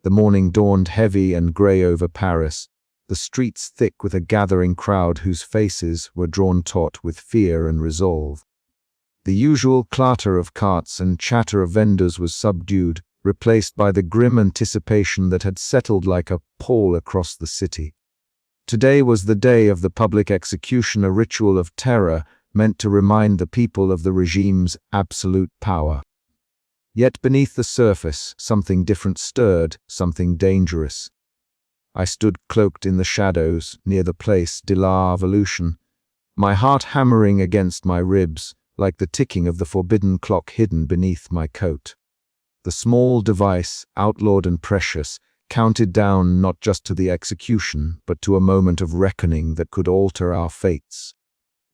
The morning dawned heavy and grey over Paris, the streets thick with a gathering crowd whose faces were drawn taut with fear and resolve. The usual clatter of carts and chatter of vendors was subdued, replaced by the grim anticipation that had settled like a pall across the city. Today was the day of the public execution, a ritual of terror meant to remind the people of the regime's absolute power. Yet beneath the surface, something different stirred, something dangerous. I stood cloaked in the shadows near the Place de la Révolution, my heart hammering against my ribs like the ticking of the forbidden clock hidden beneath my coat. The small device, outlawed and precious, counted down not just to the execution, but to a moment of reckoning that could alter our fates.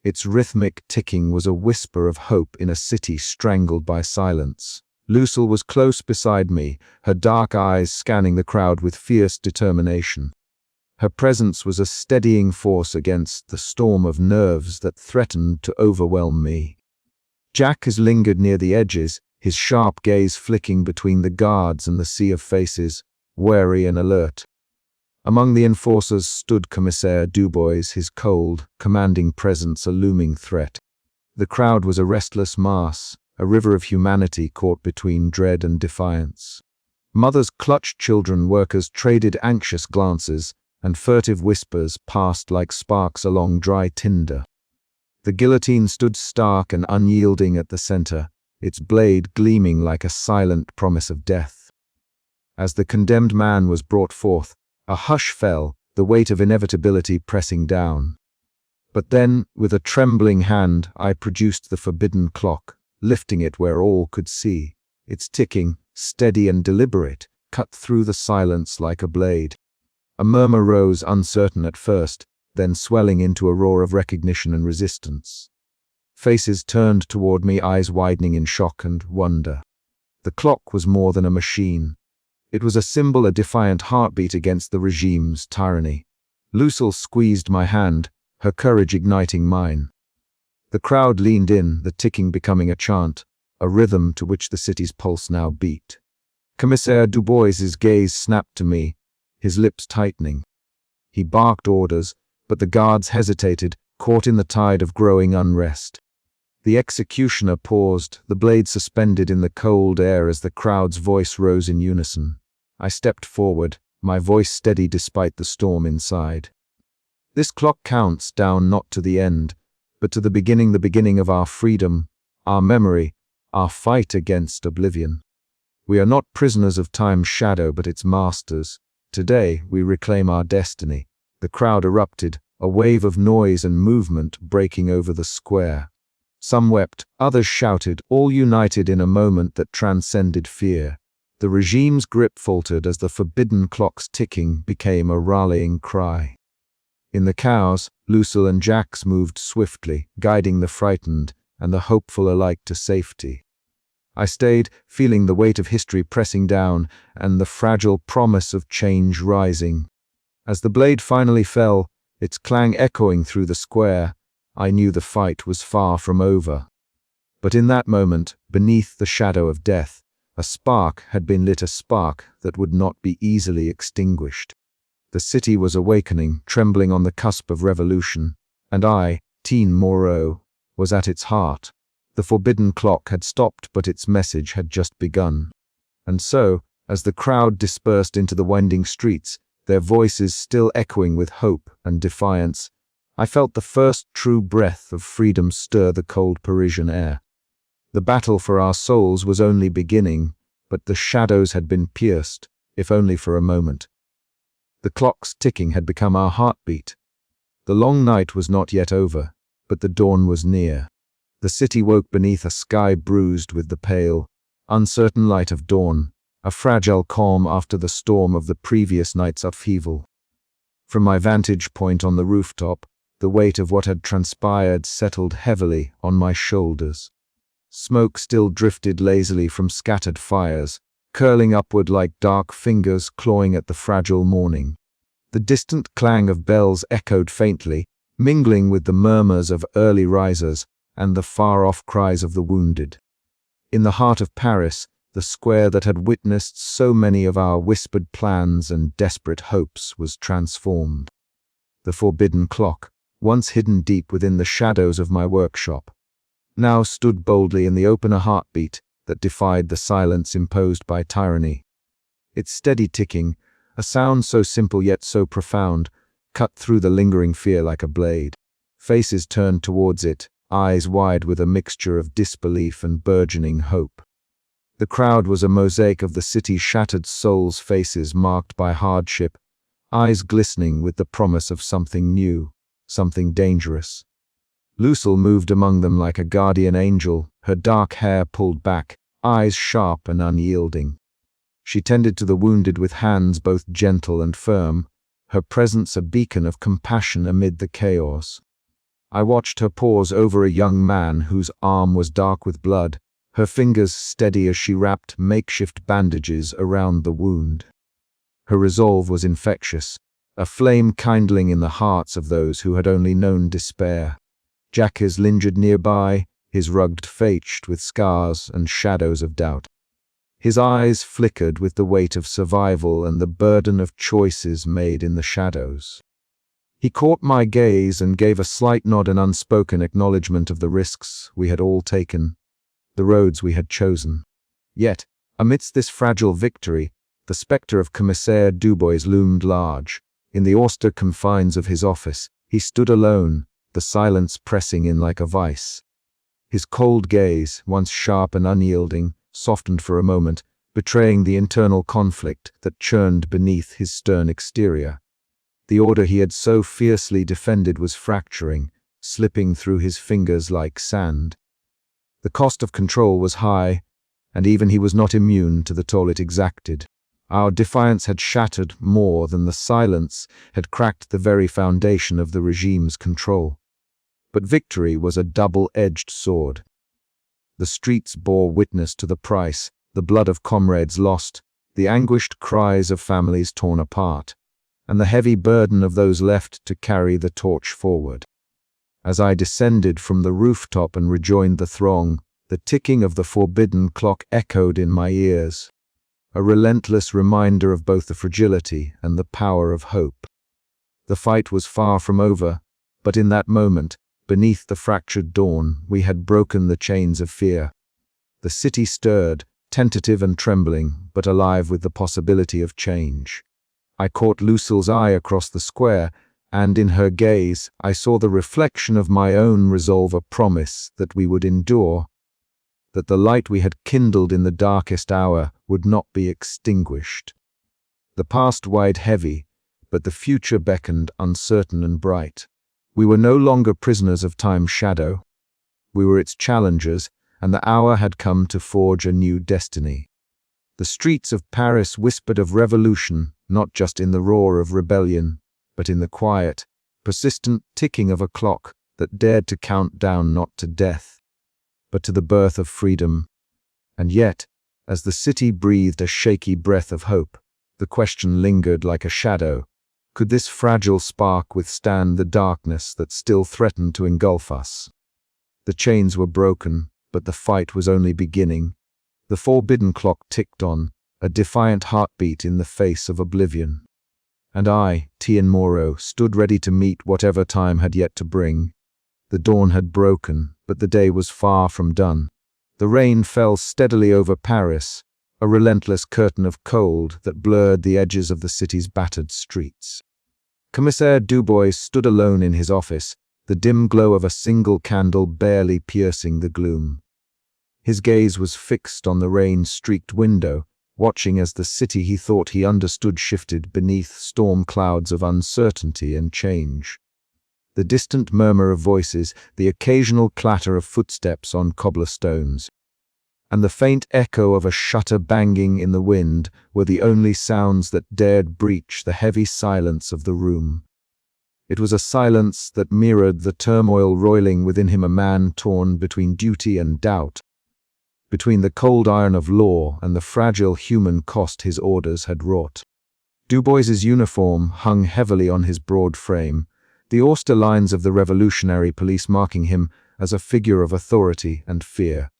Its rhythmic ticking was a whisper of hope in a city strangled by silence. Lucille was close beside me, her dark eyes scanning the crowd with fierce determination. Her presence was a steadying force against the storm of nerves that threatened to overwhelm me. Jack has lingered near the edges, his sharp gaze flicking between the guards and the sea of faces, wary and alert. Among the enforcers stood Commissaire Dubois, his cold, commanding presence a looming threat. The crowd was a restless mass, a river of humanity caught between dread and defiance. Mothers clutched children, workers traded anxious glances, and furtive whispers passed like sparks along dry tinder. The guillotine stood stark and unyielding at the center, its blade gleaming like a silent promise of death. As the condemned man was brought forth, a hush fell, the weight of inevitability pressing down. But then, with a trembling hand, I produced the forbidden clock, lifting it where all could see. Its ticking, steady and deliberate, cut through the silence like a blade. A murmur rose, uncertain at first, then swelling into a roar of recognition and resistance. Faces turned toward me, eyes widening in shock and wonder. The clock was more than a machine. It was a symbol, a defiant heartbeat against the regime's tyranny. Lucille squeezed my hand, her courage igniting mine. The crowd leaned in, the ticking becoming a chant, a rhythm to which the city's pulse now beat. Commissaire Dubois's gaze snapped to me, his lips tightening. He barked orders, but the guards hesitated, caught in the tide of growing unrest. The executioner paused, the blade suspended in the cold air as the crowd's voice rose in unison. I stepped forward, my voice steady despite the storm inside. This clock counts down not to the end, but to the beginning of our freedom, our memory, our fight against oblivion. We are not prisoners of time's shadow, but its masters. Today we reclaim our destiny. The crowd erupted, a wave of noise and movement breaking over the square. Some wept, others shouted, all united in a moment that transcended fear. The regime's grip faltered as the forbidden clock's ticking became a rallying cry. In the chaos, Lucille and Jax moved swiftly, guiding the frightened and the hopeful alike to safety. I stayed, feeling the weight of history pressing down and the fragile promise of change rising. As the blade finally fell, its clang echoing through the square, I knew the fight was far from over. But in that moment, beneath the shadow of death, a spark had been lit, a spark that would not be easily extinguished. The city was awakening, trembling on the cusp of revolution, and I, Teen Moreau, was at its heart. The forbidden clock had stopped, but its message had just begun. And so, as the crowd dispersed into the winding streets, their voices still echoing with hope and defiance, I felt the first true breath of freedom stir the cold Parisian air. The battle for our souls was only beginning, but the shadows had been pierced, if only for a moment. The clock's ticking had become our heartbeat. The long night was not yet over, but the dawn was near. The city woke beneath a sky bruised with the pale, uncertain light of dawn, a fragile calm after the storm of the previous night's upheaval. From my vantage point on the rooftop, the weight of what had transpired settled heavily on my shoulders. Smoke still drifted lazily from scattered fires, curling upward like dark fingers clawing at the fragile morning. The distant clang of bells echoed faintly, mingling with the murmurs of early risers and the far-off cries of the wounded. In the heart of Paris, The square that had witnessed so many of our whispered plans and desperate hopes was transformed. The forbidden clock, once hidden deep within the shadows of my workshop, now stood boldly in the open, a heartbeat that defied the silence imposed by tyranny. Its steady ticking, a sound so simple yet so profound, cut through the lingering fear like a blade. Faces turned towards it, eyes wide with a mixture of disbelief and burgeoning hope. The crowd was a mosaic of the city's shattered souls, faces marked by hardship, eyes glistening with the promise of something new, something dangerous. Lucille moved among them like a guardian angel, her dark hair pulled back, eyes sharp and unyielding. She tended to the wounded with hands both gentle and firm, her presence a beacon of compassion amid the chaos. I watched her pause over a young man whose arm was dark with blood, her fingers steady as she wrapped makeshift bandages around the wound. Her resolve was infectious, a flame kindling in the hearts of those who had only known despair. Jacques lingered nearby, his rugged face with scars and shadows of doubt. His eyes flickered with the weight of survival and the burden of choices made in the shadows. He caught my gaze and gave a slight nod, an unspoken acknowledgement of the risks we had all taken, the roads we had chosen. Yet, amidst this fragile victory, the spectre of Commissaire Dubois loomed large. In the austere confines of his office, he stood alone, the silence pressing in like a vice. His cold gaze, once sharp and unyielding, softened for a moment, betraying the internal conflict that churned beneath his stern exterior. The order he had so fiercely defended was fracturing, slipping through his fingers like sand. The cost of control was high, and even he was not immune to the toll it exacted. Our defiance had shattered more than the silence had cracked the very foundation of the regime's control. But victory was a double-edged sword. The streets bore witness to the price, the blood of comrades lost, the anguished cries of families torn apart, and the heavy burden of those left to carry the torch forward. As I descended from the rooftop and rejoined the throng, the ticking of the forbidden clock echoed in my ears, a relentless reminder of both the fragility and the power of hope. The fight was far from over, but in that moment, beneath the fractured dawn, we had broken the chains of fear. The city stirred, tentative and trembling, but alive with the possibility of change. I caught Lucille's eye across the square, and in her gaze I saw the reflection of my own resolve, a promise that we would endure, that the light we had kindled in the darkest hour would not be extinguished. The past weighed heavy, but the future beckoned uncertain and bright. We were no longer prisoners of time's shadow. We were its challengers, and the hour had come to forge a new destiny. The streets of Paris whispered of revolution, not just in the roar of rebellion, but in the quiet, persistent ticking of a clock that dared to count down not to death, but to the birth of freedom. And yet, as the city breathed a shaky breath of hope, the question lingered like a shadow: could this fragile spark withstand the darkness that still threatened to engulf us? The chains were broken, but the fight was only beginning. The forbidden clock ticked on, a defiant heartbeat in the face of oblivion. And I, Tien Moreau, stood ready to meet whatever time had yet to bring. The dawn had broken, but the day was far from done. The rain fell steadily over Paris, a relentless curtain of cold that blurred the edges of the city's battered streets. Commissaire Dubois stood alone in his office, the dim glow of a single candle barely piercing the gloom. His gaze was fixed on the rain-streaked window, watching as the city he thought he understood shifted beneath storm clouds of uncertainty and change. The distant murmur of voices, the occasional clatter of footsteps on cobblestones, and the faint echo of a shutter banging in the wind were the only sounds that dared breach the heavy silence of the room. It was a silence that mirrored the turmoil roiling within him, a man torn between duty and doubt, between the cold iron of law and the fragile human cost his orders had wrought. Dubois's uniform hung heavily on his broad frame, the austere lines of the revolutionary police marking him as a figure of authority and fear.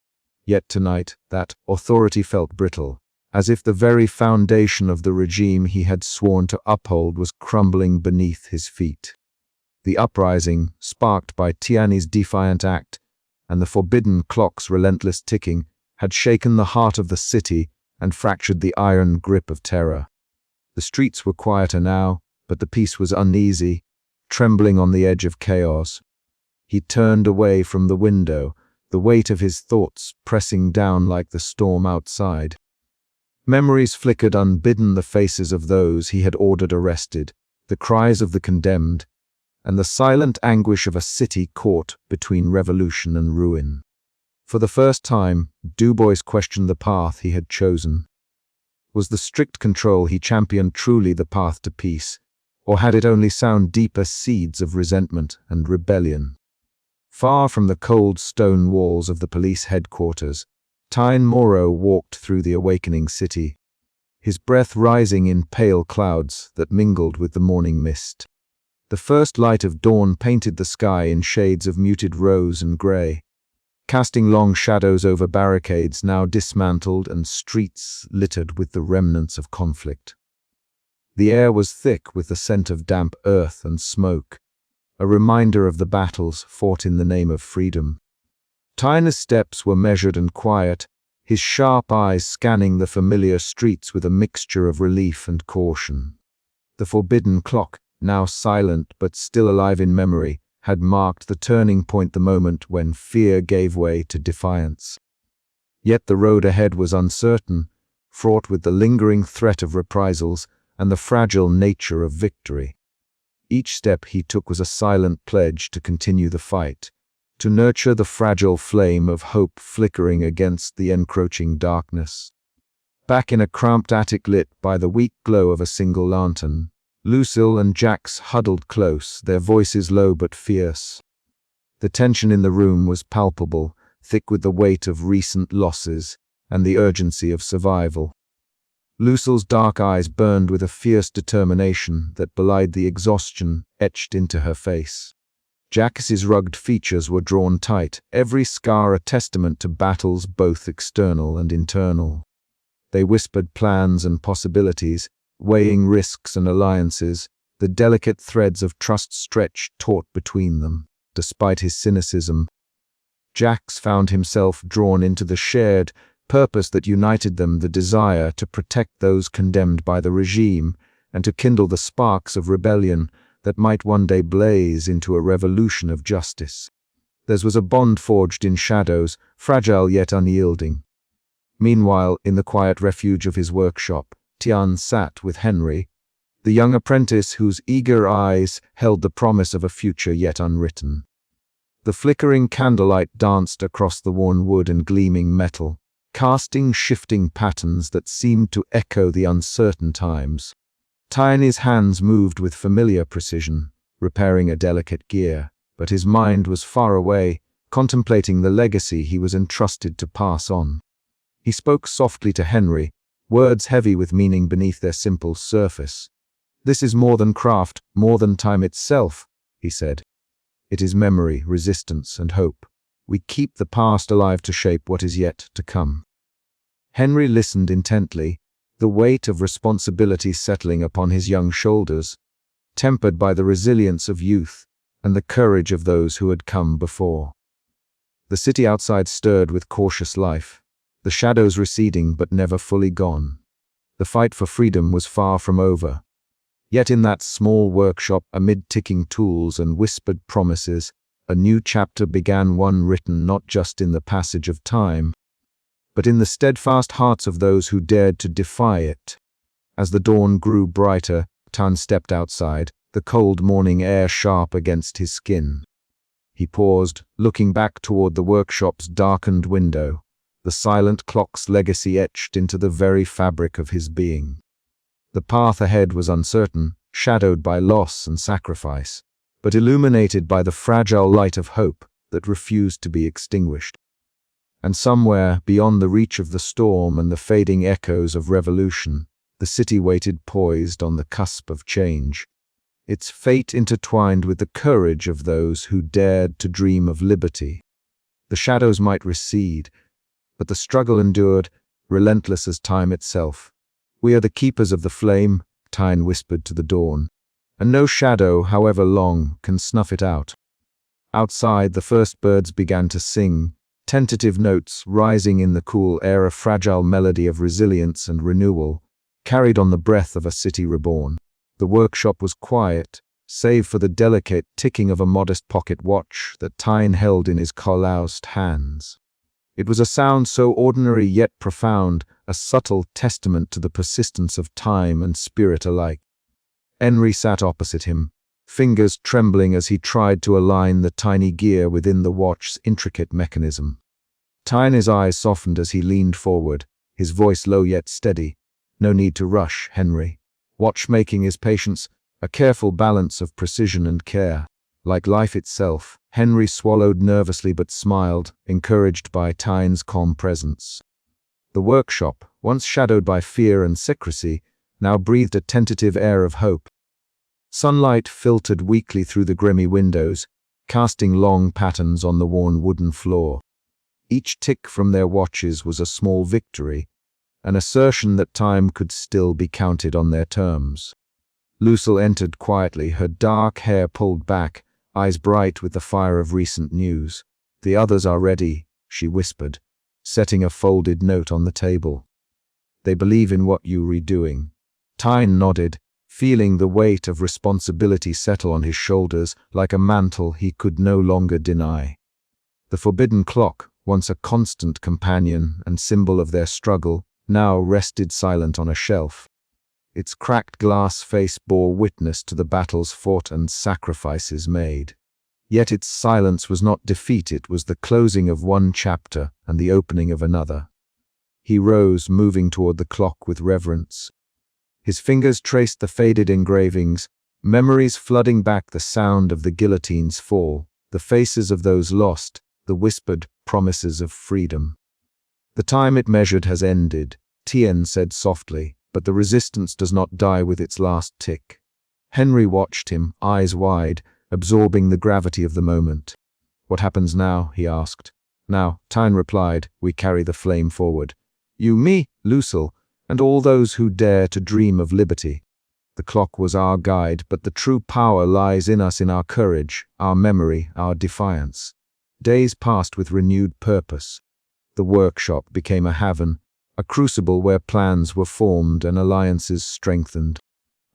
Yet tonight, that authority felt brittle, as if the very foundation of the regime he had sworn to uphold was crumbling beneath his feet. The uprising, sparked by Tiani's defiant act and the forbidden clock's relentless ticking, had shaken the heart of the city and fractured the iron grip of terror. The streets were quieter now, but the peace was uneasy, trembling on the edge of chaos. He turned away from the window, the weight of his thoughts pressing down like the storm outside. Memories flickered unbidden, the faces of those he had ordered arrested, the cries of the condemned, and the silent anguish of a city caught between revolution and ruin. For the first time, Dubois questioned the path he had chosen. Was the strict control he championed truly the path to peace, or had it only sown deeper seeds of resentment and rebellion? Far from the cold stone walls of the police headquarters, Tyne Morrow walked through the awakening city, his breath rising in pale clouds that mingled with the morning mist. The first light of dawn painted the sky in shades of muted rose and grey, casting long shadows over barricades now dismantled and streets littered with the remnants of conflict. The air was thick with the scent of damp earth and smoke, a reminder of the battles fought in the name of freedom. Tyne's steps were measured and quiet, his sharp eyes scanning the familiar streets with a mixture of relief and caution. The forbidden clock, now silent but still alive in memory, had marked the turning point, the moment when fear gave way to defiance. Yet the road ahead was uncertain, fraught with the lingering threat of reprisals and the fragile nature of victory. Each step he took was a silent pledge to continue the fight, to nurture the fragile flame of hope flickering against the encroaching darkness. Back in a cramped attic lit by the weak glow of a single lantern, Lucille and Jax huddled close, their voices low but fierce. The tension in the room was palpable, thick with the weight of recent losses and the urgency of survival. Lucille's dark eyes burned with a fierce determination that belied the exhaustion etched into her face. Jax's rugged features were drawn tight, every scar a testament to battles both external and internal. They whispered plans and possibilities, weighing risks and alliances, the delicate threads of trust stretched taut between them. Despite his cynicism, Jax found himself drawn into the shared purpose that united them, the desire to protect those condemned by the regime and to kindle the sparks of rebellion that might one day blaze into a revolution of justice. Theirs was a bond forged in shadows, fragile yet unyielding. Meanwhile, in the quiet refuge of his workshop, Tian sat with Henry, the young apprentice whose eager eyes held the promise of a future yet unwritten. The flickering candlelight danced across the worn wood and gleaming metal, casting shifting patterns that seemed to echo the uncertain times. Tiny's hands moved with familiar precision, repairing a delicate gear, but his mind was far away, contemplating the legacy he was entrusted to pass on. He spoke softly to Henry, words heavy with meaning beneath their simple surface. "This is more than craft, more than time itself," he said. "It is memory, resistance, and hope. We keep the past alive to shape what is yet to come." Henry listened intently, the weight of responsibility settling upon his young shoulders, tempered by the resilience of youth and the courage of those who had come before. The city outside stirred with cautious life, the shadows receding but never fully gone. The fight for freedom was far from over. Yet in that small workshop, amid ticking tools and whispered promises, a new chapter began, one written not just in the passage of time, but in the steadfast hearts of those who dared to defy it. As the dawn grew brighter, Tan stepped outside, the cold morning air sharp against his skin. He paused, looking back toward the workshop's darkened window, the silent clock's legacy etched into the very fabric of his being. The path ahead was uncertain, shadowed by loss and sacrifice, but illuminated by the fragile light of hope that refused to be extinguished. And somewhere, beyond the reach of the storm and the fading echoes of revolution, the city waited poised on the cusp of change, its fate intertwined with the courage of those who dared to dream of liberty. The shadows might recede, But the struggle endured, relentless as time itself. "We are the keepers of the flame," Tyne whispered to the dawn, "and no shadow, however long, can snuff it out." Outside, the first birds began to sing, tentative notes rising in the cool air, a fragile melody of resilience and renewal, carried on the breath of a city reborn. The workshop was quiet, save for the delicate ticking of a modest pocket watch that Tyne held in his calloused hands. It was a sound so ordinary yet profound, a subtle testament to the persistence of time and spirit alike. Henry sat opposite him, fingers trembling as he tried to align the tiny gear within the watch's intricate mechanism. Tyne's eyes softened as he leaned forward, his voice low yet steady. "No need to rush, Henry. Watchmaking is patience, a careful balance of precision and care. Like life itself." Henry swallowed nervously but smiled, encouraged by Tyne's calm presence. The workshop, once shadowed by fear and secrecy, now breathed a tentative air of hope. Sunlight filtered weakly through the grimy windows, casting long patterns on the worn wooden floor. Each tick from their watches was a small victory, an assertion that time could still be counted on their terms. Lucille entered quietly, her dark hair pulled back, eyes bright with the fire of recent news. "The others are ready," she whispered, setting a folded note on the table. "They believe in what you are doing." Tyne nodded, feeling the weight of responsibility settle on his shoulders like a mantle he could no longer deny. The forbidden clock, once a constant companion and symbol of their struggle, now rested silent on a shelf. Its cracked glass face bore witness to the battles fought and sacrifices made. Yet its silence was not defeat, it was the closing of one chapter and the opening of another. He rose, moving toward the clock with reverence. His fingers traced the faded engravings, memories flooding back, the sound of the guillotine's fall, the faces of those lost, the whispered promises of freedom. "The time it measured has ended," Tien said softly, "but the resistance does not die with its last tick." Henry watched him, eyes wide, absorbing the gravity of the moment. "What happens now?" he asked. "Now," Tyne replied, "we carry the flame forward. You, me, Lucille, and all those who dare to dream of liberty. The clock was our guide, but the true power lies in us, in our courage, our memory, our defiance." Days passed with renewed purpose. The workshop became a haven, a crucible where plans were formed and alliances strengthened.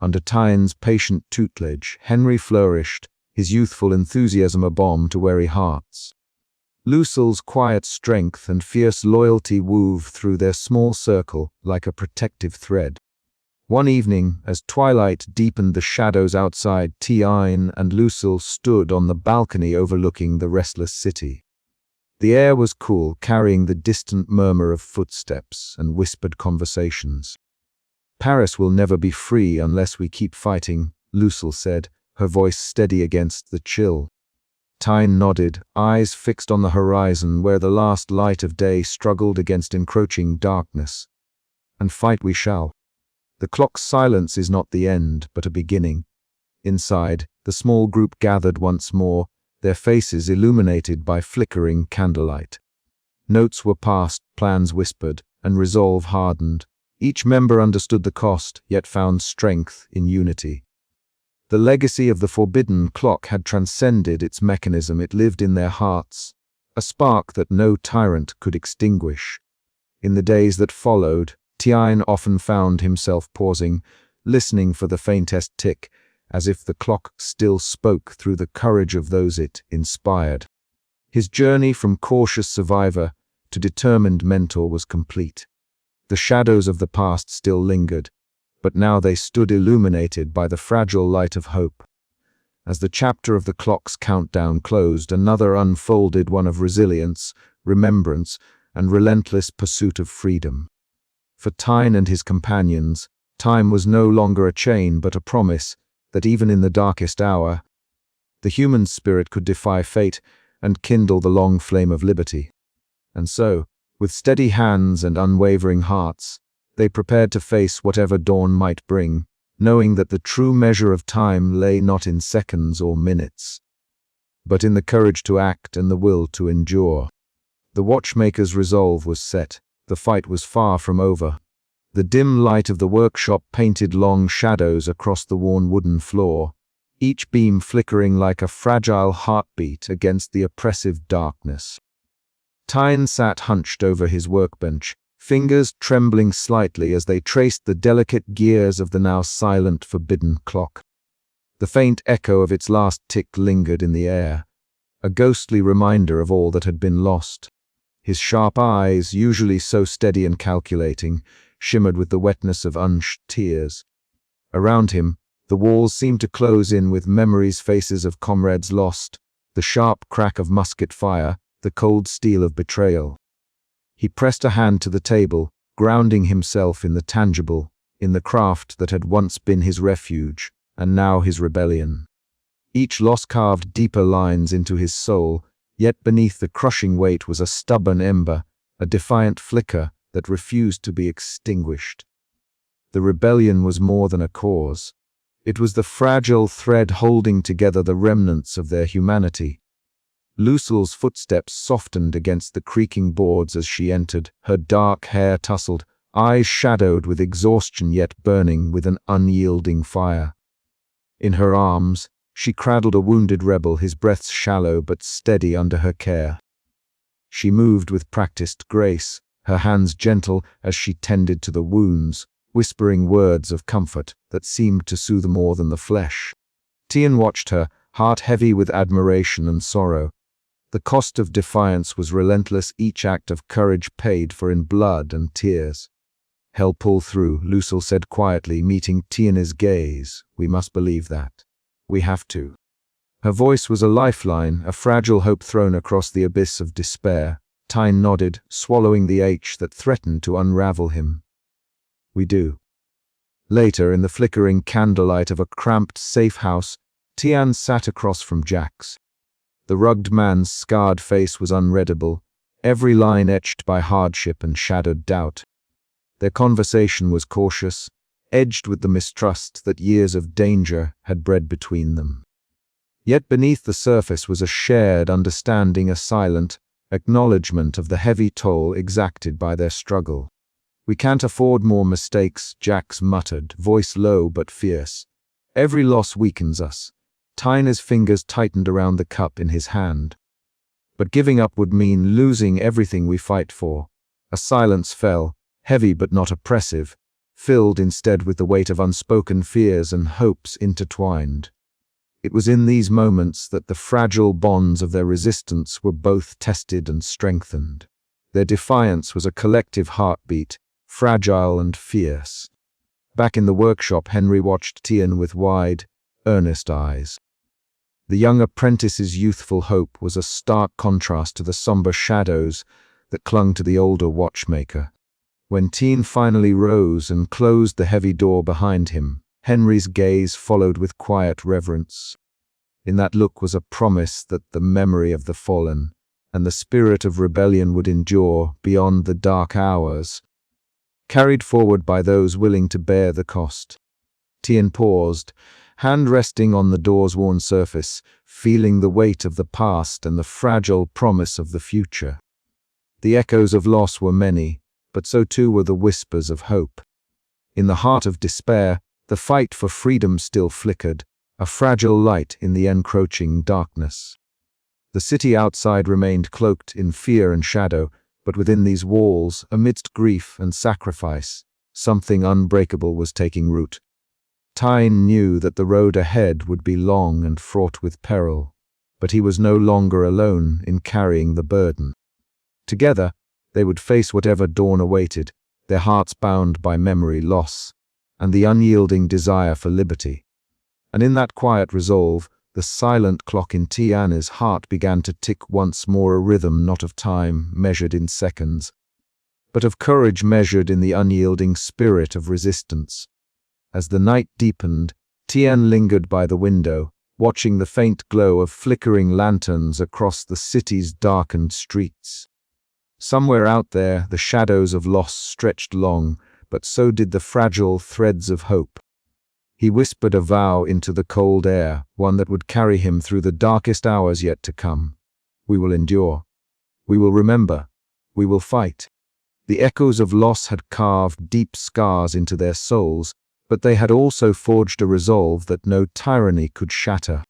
Under Tyne's patient tutelage, Henry flourished, his youthful enthusiasm a balm to weary hearts. Lucille's quiet strength and fierce loyalty wove through their small circle like a protective thread. One evening, as twilight deepened the shadows outside, Tyne and Lucille stood on the balcony overlooking the restless city. The air was cool, carrying the distant murmur of footsteps and whispered conversations. "Paris will never be free unless we keep fighting," Lucille said, her voice steady against the chill. Tyne nodded, eyes fixed on the horizon where the last light of day struggled against encroaching darkness. "And fight we shall." The clock's silence is not the end, but a beginning. Inside, the small group gathered once more, their faces illuminated by flickering candlelight. Notes were passed, plans whispered, and resolve hardened. Each member understood the cost, yet found strength in unity. The legacy of the forbidden clock had transcended its mechanism, it lived in their hearts, a spark that no tyrant could extinguish. In the days that followed, Tyne often found himself pausing, listening for the faintest tick, as if the clock still spoke through the courage of those it inspired. His journey from cautious survivor to determined mentor was complete. The shadows of the past still lingered, but now they stood illuminated by the fragile light of hope. As the chapter of the clock's countdown closed, another unfolded, one of resilience, remembrance, and relentless pursuit of freedom. For Tyne and his companions, time was no longer a chain but a promise that even in the darkest hour, the human spirit could defy fate and kindle the long flame of liberty. And so, with steady hands and unwavering hearts, they prepared to face whatever dawn might bring, knowing that the true measure of time lay not in seconds or minutes, but in the courage to act and the will to endure. The watchmaker's resolve was set. The fight was far from over. The dim light of the workshop painted long shadows across the worn wooden floor, each beam flickering like a fragile heartbeat against the oppressive darkness. Tyne sat hunched over his workbench, fingers trembling slightly as they traced the delicate gears of the now silent, forbidden clock. The faint echo of its last tick lingered in the air, a ghostly reminder of all that had been lost. His sharp eyes, usually so steady and calculating, shimmered with the wetness of unshed tears. Around him, the walls seemed to close in with memories, faces of comrades lost, the sharp crack of musket fire, the cold steel of betrayal. He pressed a hand to the table, grounding himself in the tangible, in the craft that had once been his refuge, and now his rebellion. Each loss carved deeper lines into his soul, yet beneath the crushing weight was a stubborn ember, a defiant flicker that refused to be extinguished. The rebellion was more than a cause. It was the fragile thread holding together the remnants of their humanity. Lucille's footsteps softened against the creaking boards as she entered, her dark hair tousled, eyes shadowed with exhaustion yet burning with an unyielding fire. In her arms, she cradled a wounded rebel, his breaths shallow but steady under her care. She moved with practiced grace, her hands gentle as she tended to the wounds, whispering words of comfort that seemed to soothe more than the flesh. Tian watched her, heart heavy with admiration and sorrow. The cost of defiance was relentless, each act of courage paid for in blood and tears. "Hell pull through," Lucille said quietly, meeting Tian's gaze. "We must believe that. We have to." Her voice was a lifeline, a fragile hope thrown across the abyss of despair. Tyne nodded, swallowing the ache that threatened to unravel him. "We do." Later, in the flickering candlelight of a cramped safe house, Tian sat across from Jack's. The rugged man's scarred face was unreadable, every line etched by hardship and shadowed doubt. Their conversation was cautious, edged with the mistrust that years of danger had bred between them. Yet beneath the surface was a shared understanding, a silent acknowledgement of the heavy toll exacted by their struggle. "We can't afford more mistakes," Jax muttered, voice low but fierce. "Every loss weakens us." Tyner's fingers tightened around the cup in his hand. "But giving up would mean losing everything we fight for." A silence fell, heavy but not oppressive, filled instead with the weight of unspoken fears and hopes intertwined. It was in these moments that the fragile bonds of their resistance were both tested and strengthened. Their defiance was a collective heartbeat, fragile and fierce. Back in the workshop, Henry watched Tian with wide, earnest eyes. The young apprentice's youthful hope was a stark contrast to the somber shadows that clung to the older watchmaker. When Tian finally rose and closed the heavy door behind him, Henry's gaze followed with quiet reverence. In that look was a promise that the memory of the fallen and the spirit of rebellion would endure beyond the dark hours, carried forward by those willing to bear the cost. Tian paused, hand resting on the door's worn surface, feeling the weight of the past and the fragile promise of the future. The echoes of loss were many, but so too were the whispers of hope. In the heart of despair, the fight for freedom still flickered, a fragile light in the encroaching darkness. The city outside remained cloaked in fear and shadow, but within these walls, amidst grief and sacrifice, something unbreakable was taking root. Tyne knew that the road ahead would be long and fraught with peril, but he was no longer alone in carrying the burden. Together, they would face whatever dawn awaited, their hearts bound by memory, loss, and the unyielding desire for liberty. And in that quiet resolve, the silent clock in Tiana's heart began to tick once more, a rhythm not of time measured in seconds, but of courage measured in the unyielding spirit of resistance. As the night deepened, Tian lingered by the window, watching the faint glow of flickering lanterns across the city's darkened streets. Somewhere out there, the shadows of loss stretched long, but so did the fragile threads of hope. He whispered a vow into the cold air, one that would carry him through the darkest hours yet to come. "We will endure. We will remember. We will fight. The echoes of loss had carved deep scars into their souls, but they had also forged a resolve that no tyranny could shatter.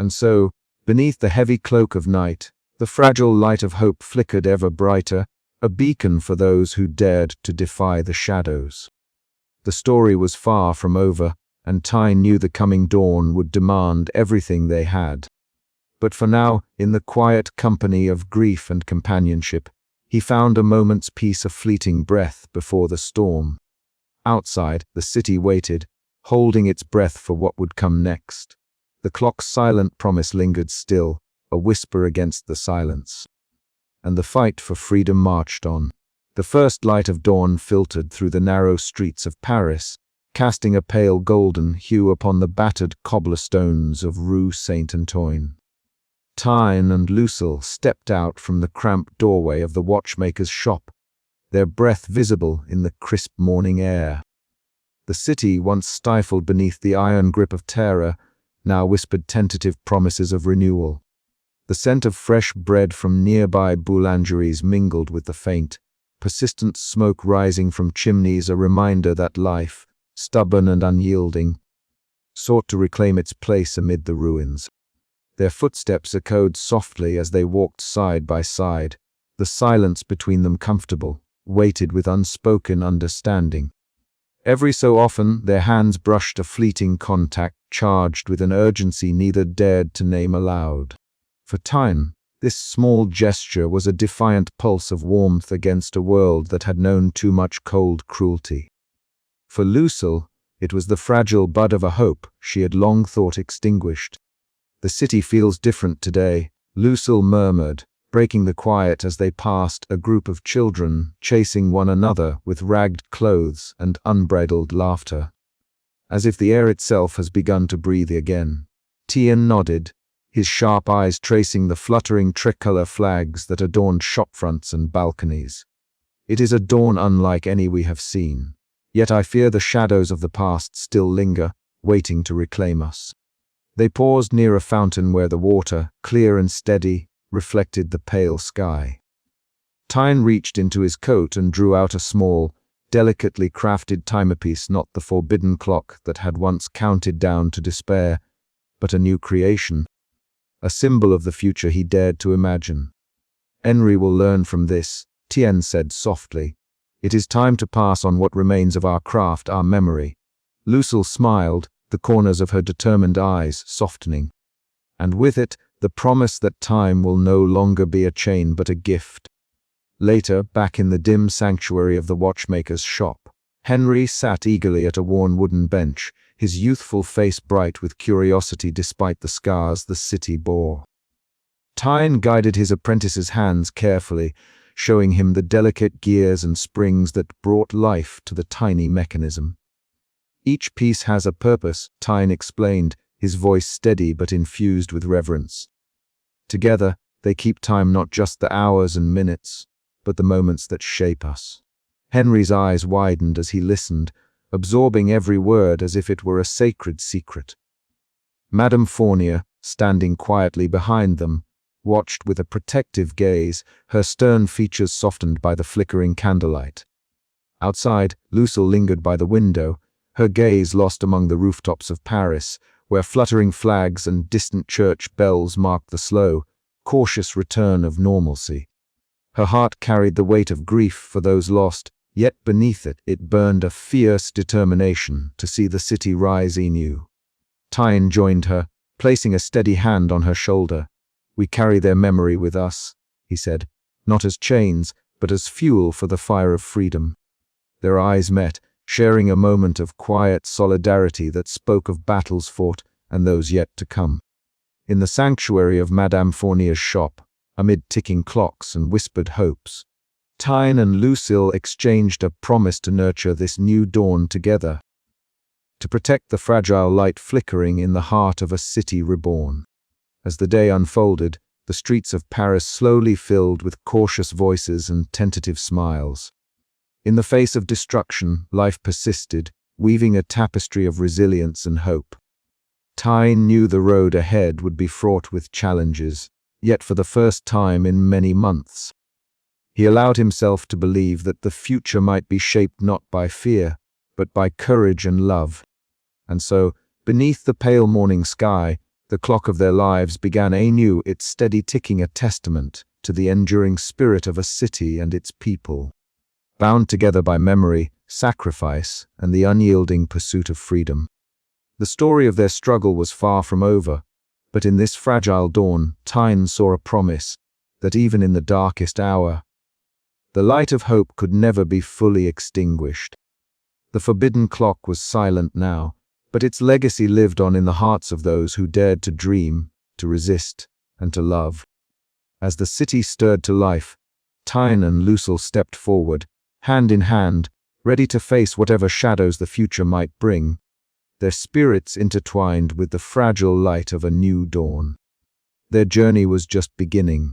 And so, beneath the heavy cloak of night, the fragile light of hope flickered ever brighter, a beacon for those who dared to defy the shadows. The story was far from over, and Tyne knew the coming dawn would demand everything they had. But for now, in the quiet company of grief and companionship, he found a moment's peace, a fleeting breath before the storm. Outside, the city waited, holding its breath for what would come next. The clock's silent promise lingered still, a whisper against the silence. And the fight for freedom marched on. The first light of dawn filtered through the narrow streets of Paris, casting a pale golden hue upon the battered cobblestones of Rue Saint-Antoine. Tyne and Lucille stepped out from the cramped doorway of the watchmaker's shop, their breath visible in the crisp morning air. The city, once stifled beneath the iron grip of terror, now whispered tentative promises of renewal. The scent of fresh bread from nearby boulangeries mingled with the faint, persistent smoke rising from chimneys, a reminder that life, stubborn and unyielding, sought to reclaim its place amid the ruins. Their footsteps echoed softly as they walked side by side, the silence between them comfortable, weighted with unspoken understanding. Every so often, their hands brushed a fleeting contact, charged with an urgency neither dared to name aloud. For Tyne, this small gesture was a defiant pulse of warmth against a world that had known too much cold cruelty. For Lucille, it was the fragile bud of a hope she had long thought extinguished. "The city feels different today," Lucille murmured, breaking the quiet as they passed a group of children chasing one another with ragged clothes and unbridled laughter. "As if the air itself has begun to breathe again." Tian nodded, his sharp eyes tracing the fluttering tricolour flags that adorned shopfronts and balconies. "It is a dawn unlike any we have seen. Yet I fear the shadows of the past still linger, waiting to reclaim us." They paused near a fountain where the water, clear and steady, reflected the pale sky. Tyne reached into his coat and drew out a small, delicately crafted timepiece, not the forbidden clock that had once counted down to despair, but a new creation, a symbol of the future he dared to imagine. "Henry will learn from this," Tien said softly. "It is time to pass on what remains of our craft, our memory." Lucille smiled, the corners of her determined eyes softening. And with it, the promise that time will no longer be a chain but a gift. Later, back in the dim sanctuary of the watchmaker's shop, Henry sat eagerly at a worn wooden bench, his youthful face bright with curiosity despite the scars the city bore. Tyne guided his apprentice's hands carefully, showing him the delicate gears and springs that brought life to the tiny mechanism. "Each piece has a purpose," Tyne explained, his voice steady but infused with reverence. "Together, they keep time, not just the hours and minutes, but the moments that shape us." Henry's eyes widened as he listened, absorbing every word as if it were a sacred secret. Madame Fournier, standing quietly behind them, watched with a protective gaze, her stern features softened by the flickering candlelight. Outside, Lucille lingered by the window, her gaze lost among the rooftops of Paris, where fluttering flags and distant church bells marked the slow, cautious return of normalcy. Her heart carried the weight of grief for those lost, yet beneath it, it burned a fierce determination to see the city rise anew. Tyne joined her, placing a steady hand on her shoulder. "We carry their memory with us," he said, "not as chains, but as fuel for the fire of freedom." Their eyes met, sharing a moment of quiet solidarity that spoke of battles fought and those yet to come. In the sanctuary of Madame Fournier's shop, amid ticking clocks and whispered hopes, Tyne and Lucille exchanged a promise to nurture this new dawn together, to protect the fragile light flickering in the heart of a city reborn. As the day unfolded, the streets of Paris slowly filled with cautious voices and tentative smiles. In the face of destruction, life persisted, weaving a tapestry of resilience and hope. Tyne knew the road ahead would be fraught with challenges, yet for the first time in many months. He allowed himself to believe that the future might be shaped not by fear, but by courage and love. And so, beneath the pale morning sky, the clock of their lives began anew, its steady ticking a testament to the enduring spirit of a city and its people, bound together by memory, sacrifice, and the unyielding pursuit of freedom. The story of their struggle was far from over, but in this fragile dawn, Tyne saw a promise that even in the darkest hour, the light of hope could never be fully extinguished. The forbidden clock was silent now, but its legacy lived on in the hearts of those who dared to dream, to resist, and to love. As the city stirred to life, Tyne and Lucille stepped forward, hand in hand, ready to face whatever shadows the future might bring, their spirits intertwined with the fragile light of a new dawn. Their journey was just beginning.